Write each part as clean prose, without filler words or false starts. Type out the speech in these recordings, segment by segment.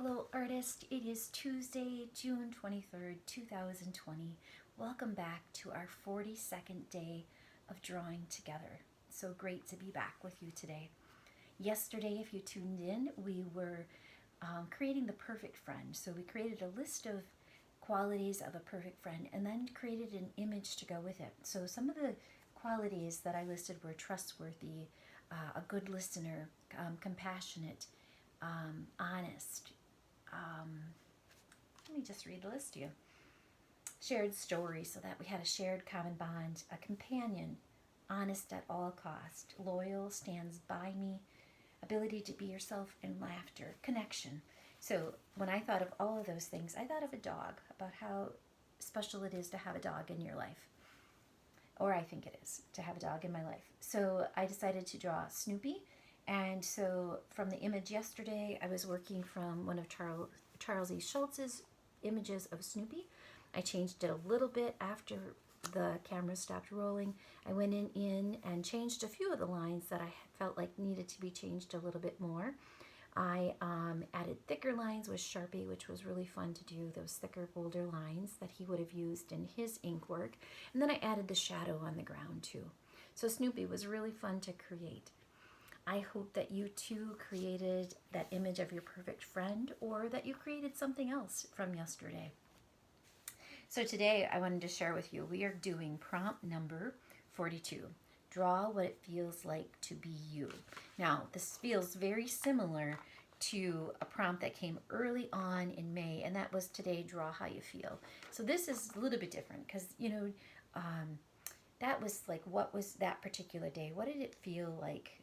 Hello, artist. It is Tuesday, June 23rd, 2020. Welcome back to our 42nd day of drawing together. So great to be back with you today. Yesterday, if you tuned in, we were creating the perfect friend. So we created a list of qualities of a perfect friend and then created an image to go with it. So some of the qualities that I listed were trustworthy, a good listener, compassionate, honest. Um, Let me just read the list to you. Shared story, so that we had a shared common bond, a companion, honest at all cost, loyal, stands by me, ability to be yourself, and laughter, connection. So when I thought of all of those things, I thought of a dog, about how special it is to have a dog in your life. Or I think it is to have a dog in my life. So I decided to draw Snoopy. And so from the image yesterday, I was working from one of Charles E. Schultz's images of Snoopy. I changed it a little bit after the camera stopped rolling. I went in and changed a few of the lines that I felt like needed to be changed a little bit more. I added thicker lines with Sharpie, which was really fun to do, those thicker, bolder lines that he would have used in his ink work. And then I added the shadow on the ground too. So Snoopy was really fun to create. I hope that you too created that image of your perfect friend, or that you created something else from yesterday. So today I wanted to share with you, we are doing prompt number 42. Draw what it feels like to be you. Now, this feels very similar to a prompt that came early on in May, and that was today, draw how you feel. So this is a little bit different because, that was like, what was that particular day? What did it feel like,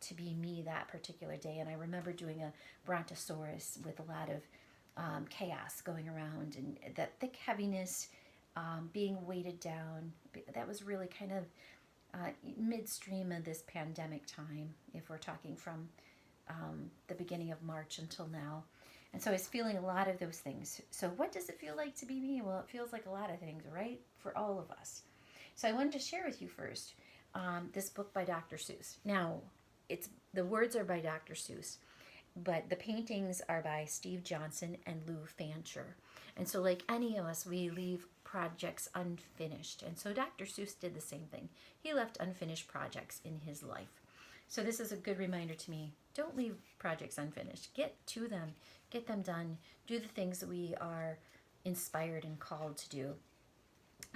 to be me that particular day? And I remember doing a brontosaurus with a lot of chaos going around, and that thick heaviness, being weighted down. That was really kind of midstream of this pandemic time, if we're talking from the beginning of March until now. And so I was feeling a lot of those things. So what does it feel like to be me? Well, it feels like a lot of things, right? For all of us. So I wanted to share with you first this book by Dr. Seuss. Now, the words are by Dr. Seuss, but the paintings are by Steve Johnson and Lou Fancher. And so like any of us, we leave projects unfinished. And so Dr. Seuss did the same thing. He left unfinished projects in his life. So this is a good reminder to me. Don't leave projects unfinished. Get to them. Get them done. Do the things that we are inspired and called to do.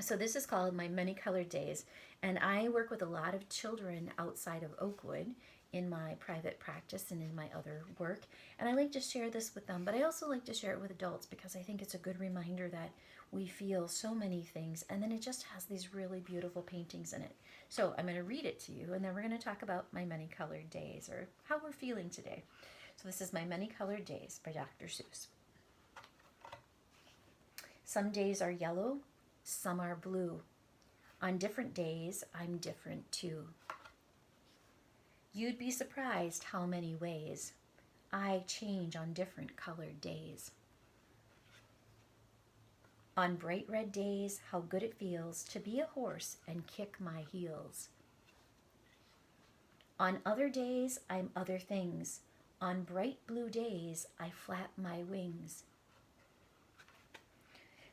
So this is called My Many Colored Days, and I work with a lot of children outside of Oakwood in my private practice and in my other work, and I like to share this with them, but I also like to share it with adults because I think it's a good reminder that we feel so many things, and then it just has these really beautiful paintings in it. So I'm going to read it to you, and then we're going to talk about my many colored days, or how we're feeling today. So this is My Many Colored Days by Dr. Seuss. Some days are yellow, some are blue. On different days, I'm different too. You'd be surprised how many ways I change on different colored days. On bright red days, how good it feels to be a horse and kick my heels. On other days, I'm other things. On bright blue days, I flap my wings.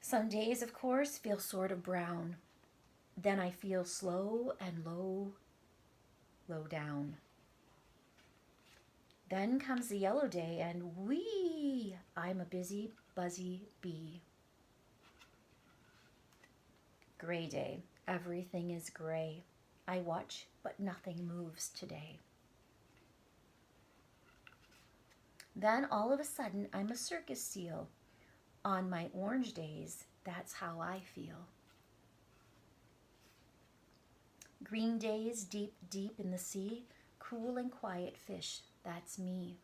Some days, of course, feel sort of brown. Then I feel slow and low down. Then comes the yellow day, and whee, I'm a busy, buzzy bee. Gray day, everything is gray. I watch, but nothing moves today. Then all of a sudden, I'm a circus seal. On my orange days, that's how I feel. Green days, deep, deep in the sea, cool and quiet fish, that's me.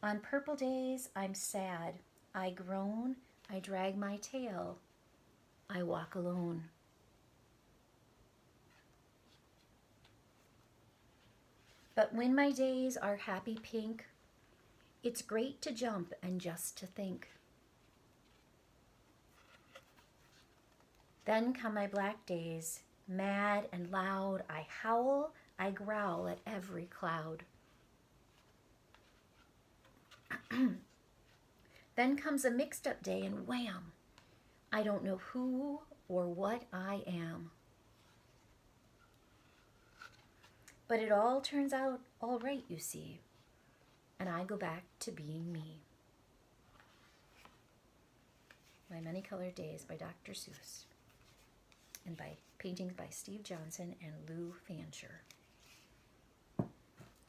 On purple days, I'm sad. I groan, I drag my tail, I walk alone. But when my days are happy pink, it's great to jump and just to think. Then come my black days, mad and loud, I howl, I growl at every cloud. Then comes a mixed up day and wham, I don't know who or what I am. But it all turns out all right, you see, and I go back to being me. My Many Colored Days by Dr. Seuss, and by paintings by Steve Johnson and Lou Fancher.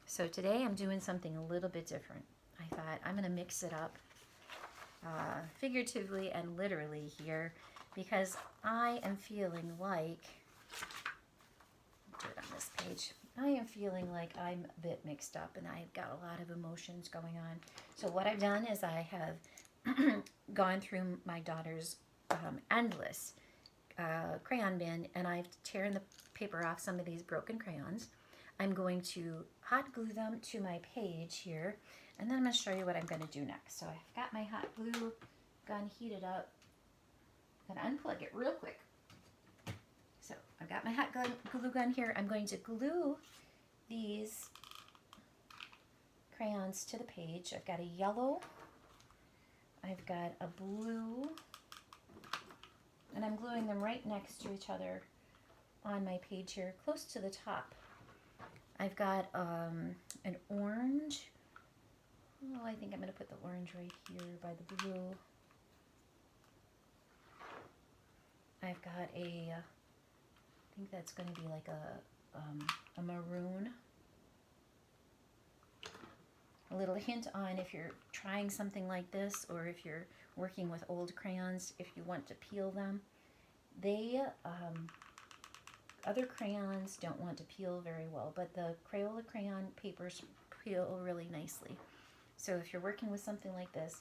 So today I'm doing something a little bit different. I thought I'm going to mix it up figuratively and literally here, because I am feeling like, do it on this page, I am feeling like I'm a bit mixed up and I've got a lot of emotions going on. So what I've done is I have gone through my daughter's endless crayon bin, and I've torn the paper off some of these broken crayons. I'm going to hot glue them to my page here, and then I'm going to show you what I'm going to do next. So I've got my hot glue gun heated up. I'm going to unplug it real quick. So I've got my hot glue gun here. I'm going to glue these crayons to the page. I've got a yellow, I've got a blue, and I'm gluing them right next to each other on my page here, close to the top. I've got an orange. Oh, I think I'm going to put the orange right here by the blue. I've got I think that's going to be like a maroon. A little hint on if you're trying something like this, or if you're working with old crayons, if you want to peel them. Other crayons don't want to peel very well, but the Crayola crayon papers peel really nicely. So if you're working with something like this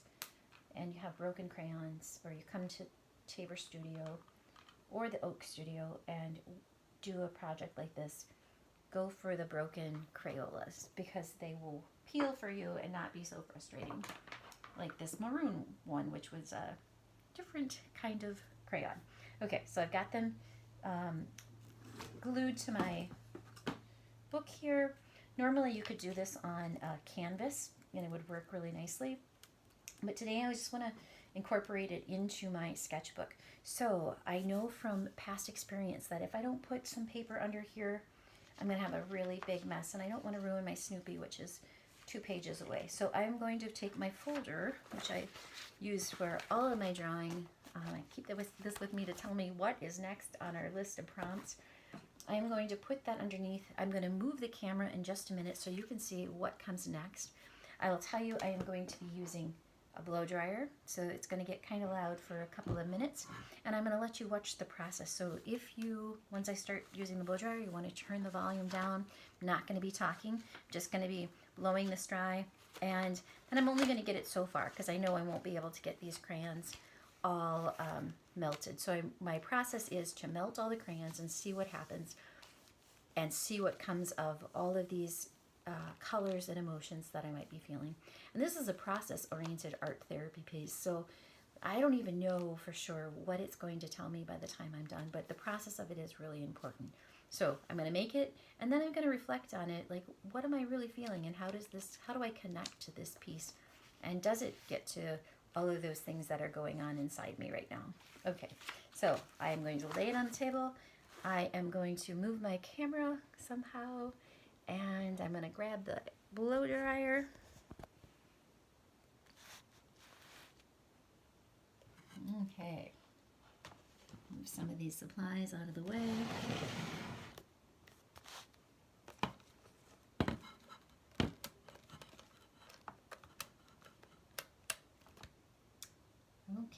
and you have broken crayons, or you come to Tabor Studio or the Oak Studio and do a project like this, go for the broken Crayolas, because they will peel for you and not be so frustrating. Like this maroon one, which was a different kind of crayon. Okay, so I've got them glued to my book here. Normally you could do this on canvas and it would work really nicely, but today I just want to incorporate it into my sketchbook. So I know from past experience that if I don't put some paper under here, I'm going to have a really big mess, and I don't want to ruin my Snoopy, which is 2 pages away. So I'm going to take my folder, which I use for all of my drawing. I keep this with me to tell me what is next on our list of prompts. I'm going to put that underneath. I'm going to move the camera in just a minute so you can see what comes next. I will tell you I am going to be using a blow dryer, so it's going to get kind of loud for a couple of minutes, and I'm going to let you watch the process. So if you, once I start using the blow dryer, you want to turn the volume down. I'm not going to be talking, I'm just going to be blowing this dry, and I'm only going to get it so far because I know I won't be able to get these crayons all melted. So my process is to melt all the crayons and see what happens, and see what comes of all of these colors and emotions that I might be feeling. And this is a process-oriented art therapy piece, so I don't even know for sure what it's going to tell me by the time I'm done, but the process of it is really important. So I'm going to make it, and then I'm going to reflect on it, like, what am I really feeling, and how do I connect to this piece, and does it get to all of those things that are going on inside me right now? Okay, so I am going to lay it on the table. I am going to move my camera somehow, and I'm going to grab the blow dryer. Okay, move some of these supplies out of the way.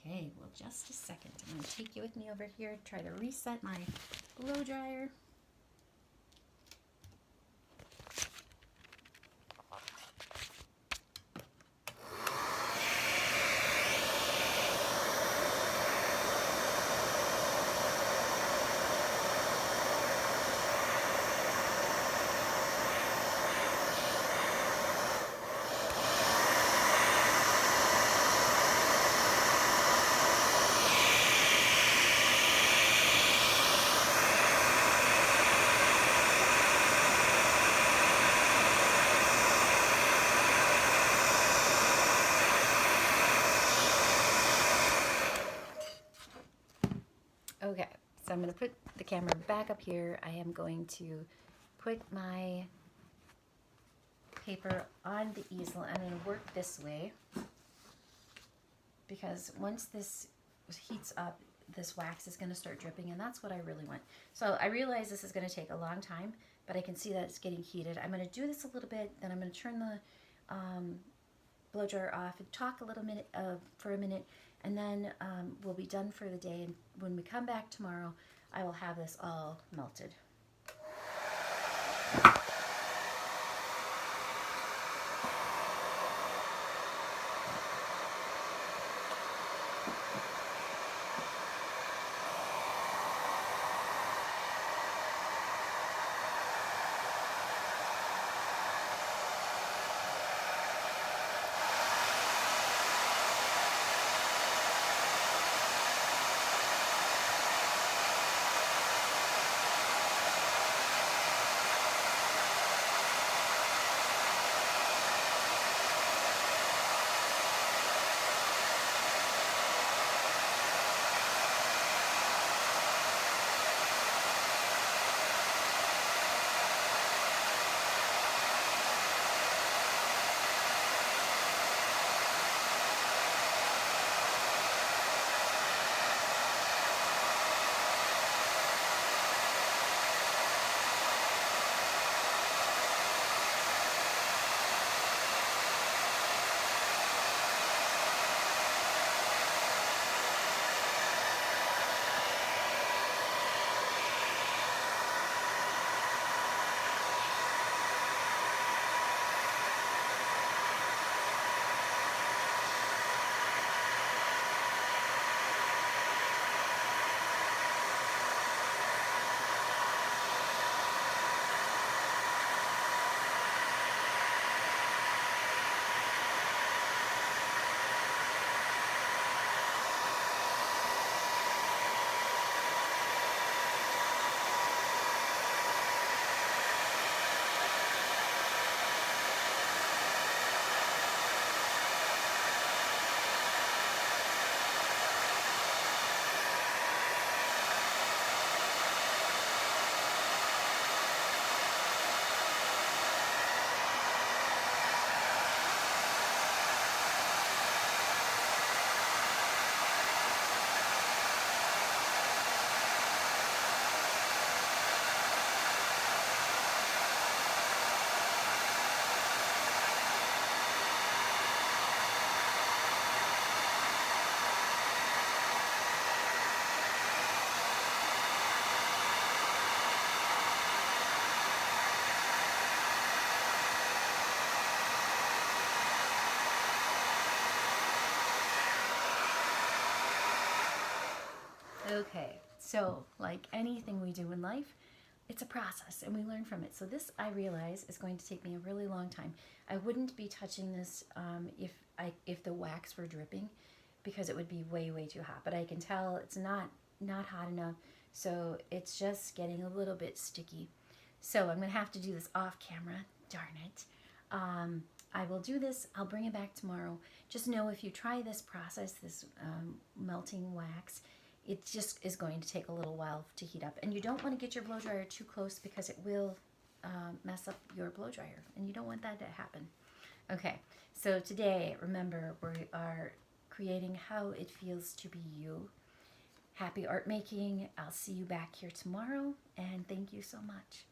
Okay, well, just a second. I'm going to take you with me over here, try to reset my blow dryer. So I'm going to put the camera back up here. I am going to put my paper on the easel. I'm going to work this way because once this heats up, this wax is going to start dripping, and that's what I really want. So I realize this is going to take a long time, but I can see that it's getting heated. I'm going to do this a little bit, then I'm going to turn the blow dryer off and talk a little minute for a minute, and then we'll be done for the day. And when we come back tomorrow, I will have this all melted. Okay, so like anything we do in life, it's a process and we learn from it. So this, I realize, is going to take me a really long time. I wouldn't be touching this if the wax were dripping, because it would be way too hot. But I can tell it's not hot enough, so it's just getting a little bit sticky. So I'm gonna have to do this off camera. Darn it. I will do this. I'll bring it back tomorrow. Just know, if you try this process, this melting wax, it just is going to take a little while to heat up. And you don't want to get your blow dryer too close, because it will mess up your blow dryer, and you don't want that to happen. Okay, so today, remember, we are creating how it feels to be you. Happy art making. I'll see you back here tomorrow, and thank you so much.